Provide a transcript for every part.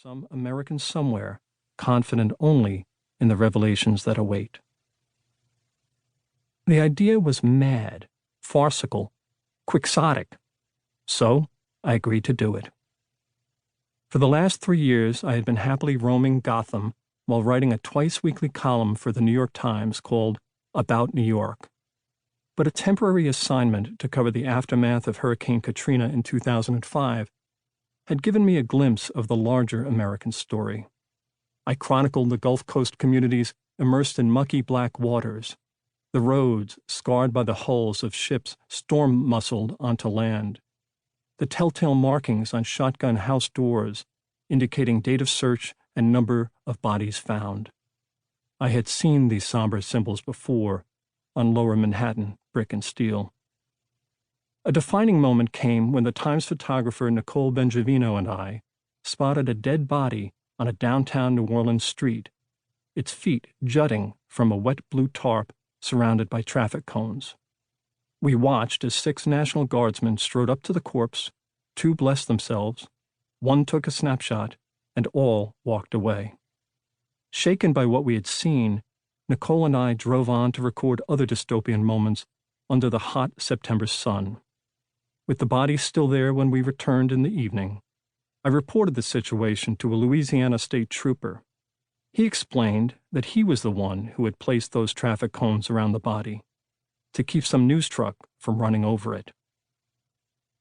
some American somewhere, confident only in the revelations that await. The idea was mad, farcical, quixotic, so I agreed to do it. For the last 3 years, I had been happily roaming Gotham while writing a twice-weekly column for the New York Times called About New York. But a temporary assignment to cover the aftermath of Hurricane Katrina in 2005 had given me a glimpse of the larger American story. I chronicled the Gulf Coast communities immersed in mucky black waters, the roads scarred by the hulls of ships storm-muscled onto land, the telltale markings on shotgun house doors indicating date of search and number of bodies found. I had seen these somber symbols before on Lower Manhattan brick and steel. A defining moment came when the Times photographer Nicole Bengevino and I spotted a dead body on a downtown New Orleans street, its feet jutting from a wet blue tarp surrounded by traffic cones. We watched as 6 National Guardsmen strode up to the corpse, 2 blessed themselves, 1 took a snapshot, and all walked away. Shaken by what we had seen, Nicole and I drove on to record other dystopian moments under the hot September sun. With the body still there when we returned in the evening, I reported the situation to a Louisiana state trooper. He explained that he was the one who had placed those traffic cones around the body to keep some news truck from running over it.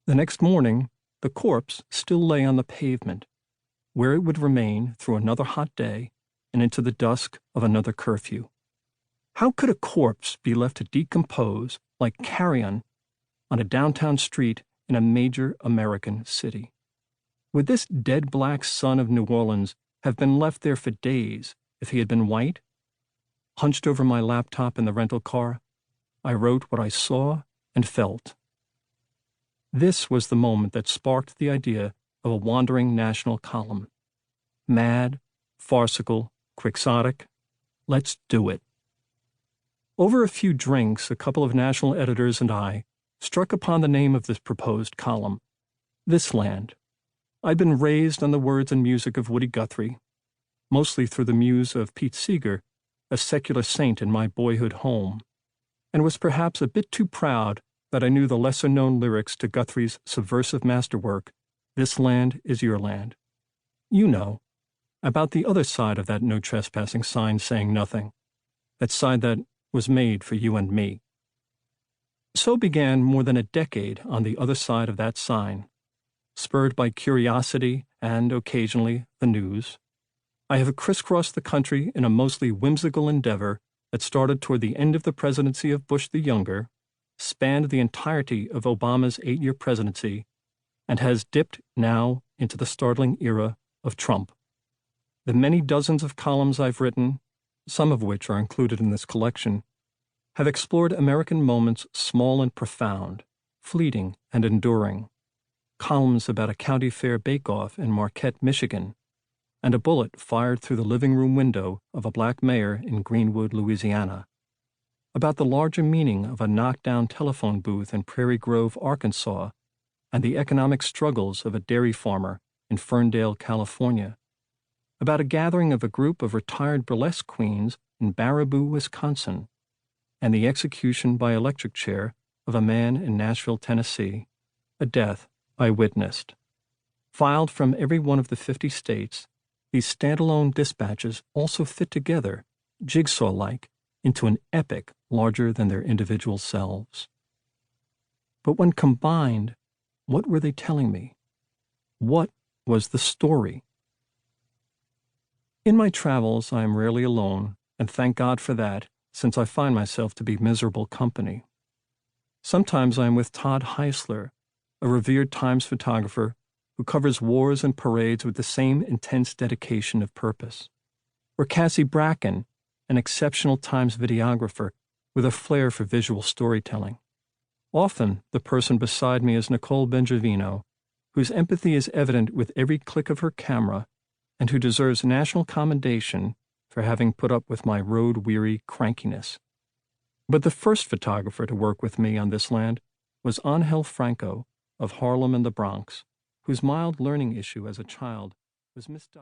The next morning, the corpse still lay on the pavement, where it would remain through another hot day and into the dusk of another curfew. How could a corpse be left to decompose like carrion on a downtown street in a major American city? Would this dead black son of New Orleans have been left there for days if he had been white? Hunched over my laptop in the rental car, I wrote what I saw and felt. This was the moment that sparked the idea of a wandering national column. Mad, farcical, quixotic, let's do it. Over a few drinks, a couple of national editors and I struck upon the name of this proposed column, This Land. I'd been raised on the words and music of Woody Guthrie, mostly through the muse of Pete Seeger, a secular saint in my boyhood home, and was perhaps a bit too proud that I knew the lesser-known lyrics to Guthrie's subversive masterwork, This Land is Your Land. You know, about the other side of that no trespassing sign saying nothing, that side that was made for you and me. So began more than a decade on the other side of that sign. Spurred by curiosity and, occasionally, the news, I have crisscrossed the country in a mostly whimsical endeavor that started toward the end of the presidency of Bush the Younger, spanned the entirety of Obama's 8-year presidency, and has dipped now into the startling era of Trump. The many dozens of columns I've written, some of which are included in this collection, have explored American moments small and profound, fleeting and enduring. Columns about a county fair bake-off in Marquette, Michigan, and a bullet fired through the living room window of a black mayor in Greenwood, Louisiana. About the larger meaning of a knockdown telephone booth in Prairie Grove, Arkansas, and the economic struggles of a dairy farmer in Ferndale, California. About a gathering of a group of retired burlesque queens in Baraboo, Wisconsin, and the execution by electric chair of a man in Nashville, Tennessee, a death I witnessed. Filed from every one of the 50 states, these standalone dispatches also fit together, jigsaw-like, into an epic larger than their individual selves. But when combined, what were they telling me? What was the story? In my travels, I am rarely alone, and thank God for that, since I find myself to be miserable company. Sometimes I am with Todd Heisler, a revered Times photographer who covers wars and parades with the same intense dedication of purpose. Or Cassie Bracken, an exceptional Times videographer with a flair for visual storytelling. Often, the person beside me is Nicole Bengevino, whose empathy is evident with every click of her camera and who deserves national commendation for having put up with my road-weary crankiness. But the first photographer to work with me on This Land was Angel Franco of Harlem and the Bronx, whose mild learning issue as a child was misdiagnosed.